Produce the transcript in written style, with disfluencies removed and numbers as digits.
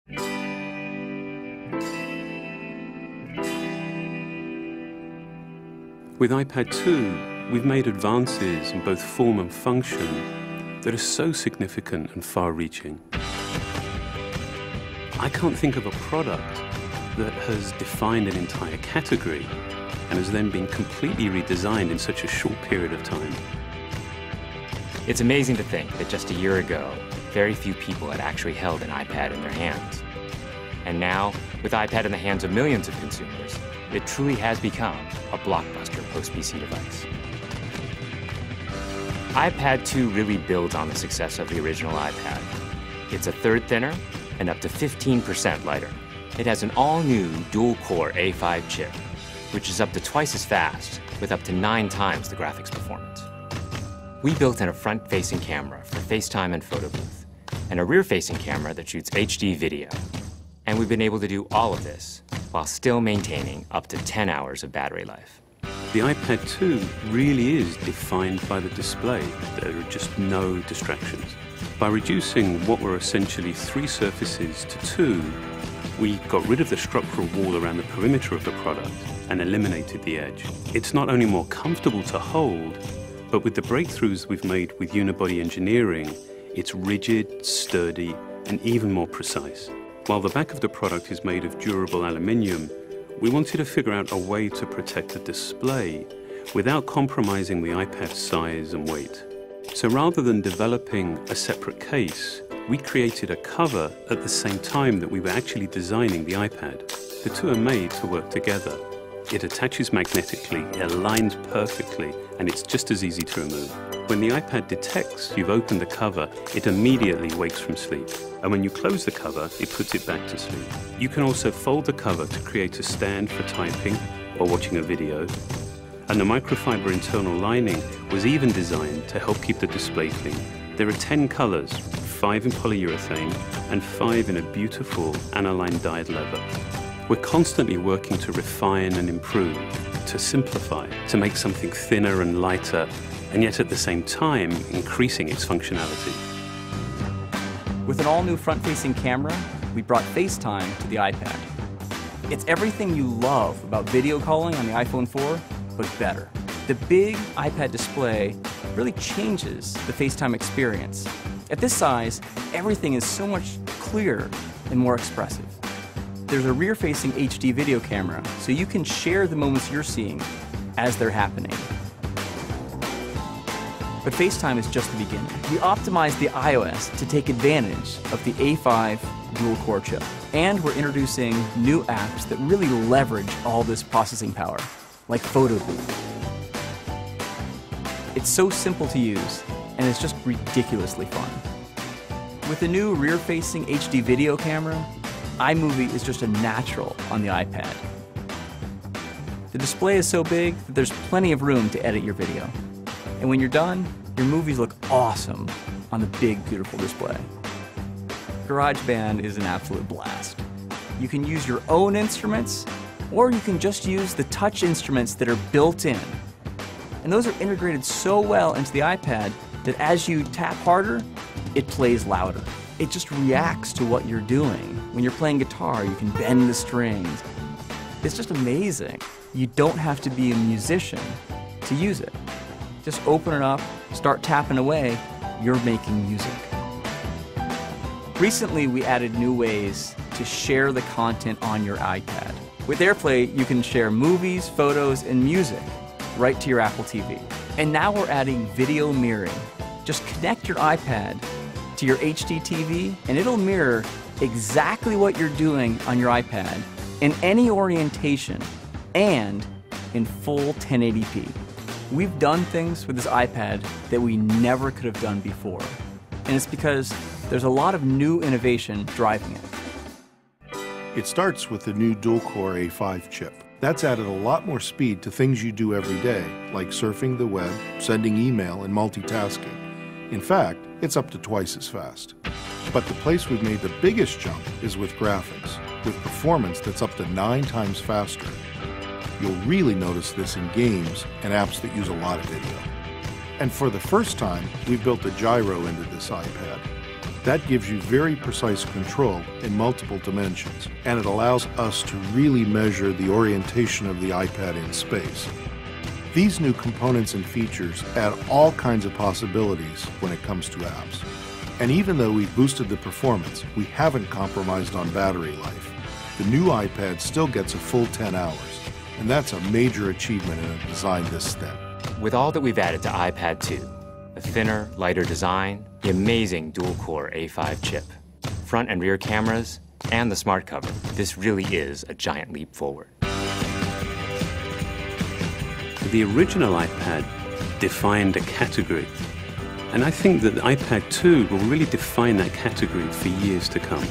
With iPad 2, we've made advances in both form and function that are so significant and far-reaching. I can't think of a product that has defined an entire category and has then been completely redesigned in such a short period of time. It's amazing to think that just a year ago, very few people had actually held an iPad in their hands. And now, with iPad in the hands of millions of consumers, it truly has become a blockbuster post-PC device. iPad 2 really builds on the success of the original iPad. It's a third thinner and up to 15% lighter. It has an all-new dual-core A5 chip, which is up to twice as fast, with up to 9 times the graphics performance. We built in a front-facing camera for FaceTime and photo booth, and a rear-facing camera that shoots HD video. And we've been able to do all of this while still maintaining up to 10 hours of battery life. The iPad 2 really is defined by the display. There are just no distractions. By reducing what were essentially 3 surfaces to 2, we got rid of the structural wall around the perimeter of the product and eliminated the edge. It's not only more comfortable to hold, but with the breakthroughs we've made with unibody engineering, it's rigid, sturdy, and even more precise. While the back of the product is made of durable aluminium, we wanted to figure out a way to protect the display without compromising the iPad's size and weight. So rather than developing a separate case, we created a cover at the same time that we were actually designing the iPad. The two are made to work together. It attaches magnetically, it aligns perfectly, and it's just as easy to remove. When the iPad detects you've opened the cover, it immediately wakes from sleep. And when you close the cover, it puts it back to sleep. You can also fold the cover to create a stand for typing or watching a video. And the microfiber internal lining was even designed to help keep the display clean. There are 10 colors, 5 in polyurethane and 5 in a beautiful aniline dyed leather. We're constantly working to refine and improve, to simplify, to make something thinner and lighter, and yet at the same time, increasing its functionality. With an all-new front-facing camera, we brought FaceTime to the iPad. It's everything you love about video calling on the iPhone 4, but better. The big iPad display really changes the FaceTime experience. At this size, everything is so much clearer and more expressive. There's a rear-facing HD video camera, so you can share the moments you're seeing as they're happening. But FaceTime is just the beginning. We optimized the iOS to take advantage of the A5 dual-core chip. And we're introducing new apps that really leverage all this processing power, like Photo Booth. It's so simple to use, and it's just ridiculously fun. With the new rear-facing HD video camera, iMovie is just a natural on the iPad. The display is so big that there's plenty of room to edit your video. And when you're done, your movies look awesome on the big, beautiful display. GarageBand is an absolute blast. You can use your own instruments, or you can just use the touch instruments that are built in. And those are integrated so well into the iPad that as you tap harder, it plays louder. It just reacts to what you're doing. When you're playing guitar, you can bend the strings. It's just amazing. You don't have to be a musician to use it. Just open it up, start tapping away, you're making music. Recently, we added new ways to share the content on your iPad. With AirPlay, you can share movies, photos, and music right to your Apple TV. And now we're adding video mirroring. Just connect your iPad to your HD TV, and it'll mirror exactly what you're doing on your iPad in any orientation and in full 1080p. We've done things with this iPad that we never could have done before. And it's because there's a lot of new innovation driving it. It starts with the new dual-core A5 chip. That's added a lot more speed to things you do every day, like surfing the web, sending email, and multitasking. In fact, it's up to twice as fast. But the place we've made the biggest jump is with graphics, with performance that's up to 9 times faster. You'll really notice this in games and apps that use a lot of video. And for the first time, we've built a gyro into this iPad. That gives you very precise control in multiple dimensions, and it allows us to really measure the orientation of the iPad in space. These new components and features add all kinds of possibilities when it comes to apps. And even though we've boosted the performance, we haven't compromised on battery life. The new iPad still gets a full 10 hours, and that's a major achievement in a design this thin. With all that we've added to iPad 2, the thinner, lighter design, the amazing dual-core A5 chip, front and rear cameras, and the smart cover, this really is a giant leap forward. The original iPad defined a category, and I think that the iPad 2 will really define that category for years to come.